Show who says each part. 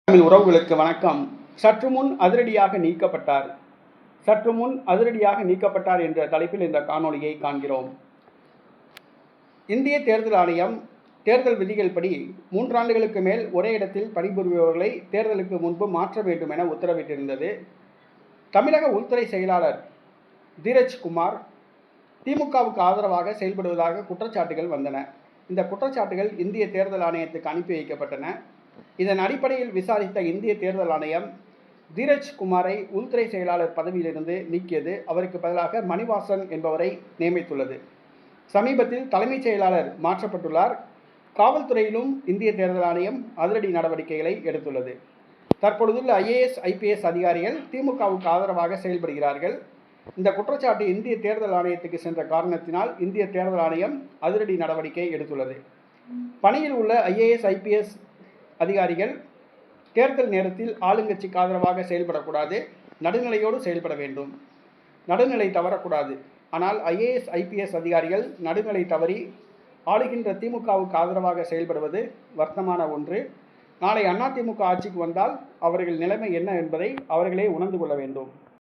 Speaker 1: தமிழ் உறவுகளுக்கு வணக்கம். சற்று முன் அதிரடியாக நீக்கப்பட்டார் என்ற தலைப்பில் இந்த காணொளியை காண்கிறோம். இந்திய தேர்தல் ஆணையம் தேர்தல் விதிகள் படி 3 ஆண்டுகளுக்கு மேல் ஒரே இடத்தில் பணிபுரிபவர்களை தேர்தலுக்கு முன்பு மாற்ற வேண்டும் என உத்தரவிட்டிருந்தது. தமிழக உள்துறை செயலாளர் தீரஜ் குமார் திமுகவுக்கு ஆதரவாக செயல்படுவதாக குற்றச்சாட்டுகள் வந்தன. இந்த குற்றச்சாட்டுகள் இந்திய தேர்தல் ஆணையத்துக்கு அனுப்பி வைக்கப்பட்டன. இதன் அடிப்படையில் விசாரித்த இந்திய தேர்தல் ஆணையம் தீரஜ் குமாரை உள்துறை செயலாளர் பதவியிலிருந்து நீக்கியது. அவருக்கு பதிலாக மணிவாசன் என்பவரை நியமித்துள்ளது. சமீபத்தில் தலைமைச் செயலாளர் மாற்றப்பட்டுள்ளார். காவல்துறையிலும் இந்திய தேர்தல் ஆணையம் அதிரடி நடவடிக்கைகளை எடுத்துள்ளது. தற்பொழுதுள்ள IAS IPS அதிகாரிகள் திமுகவுக்கு ஆதரவாக செயல்படுகிறார்கள். இந்த குற்றச்சாட்டு இந்திய தேர்தல் ஆணையத்துக்கு சென்ற காரணத்தினால் இந்திய தேர்தல் ஆணையம் அதிரடி நடவடிக்கை எடுத்துள்ளது. பணியில் உள்ள IAS IPS அதிகாரிகள் தேர்தல் நேரத்தில் ஆளுங்கட்சிக்கு ஆதரவாக செயல்படக்கூடாது, நடுநிலையோடு செயல்பட வேண்டும். நடுநிலை தவறக்கூடாது. ஆனால் IAS IPS அதிகாரிகள் நடுநிலை தவறி ஆளுகின்ற திமுகவுக்கு ஆதரவாக செயல்படுவது வருத்தமான ஒன்று. நாளை அதிமுக ஆட்சிக்கு வந்தால் அவர்கள் நிலைமை என்ன என்பதை அவர்களே உணர்ந்து கொள்ள வேண்டும்.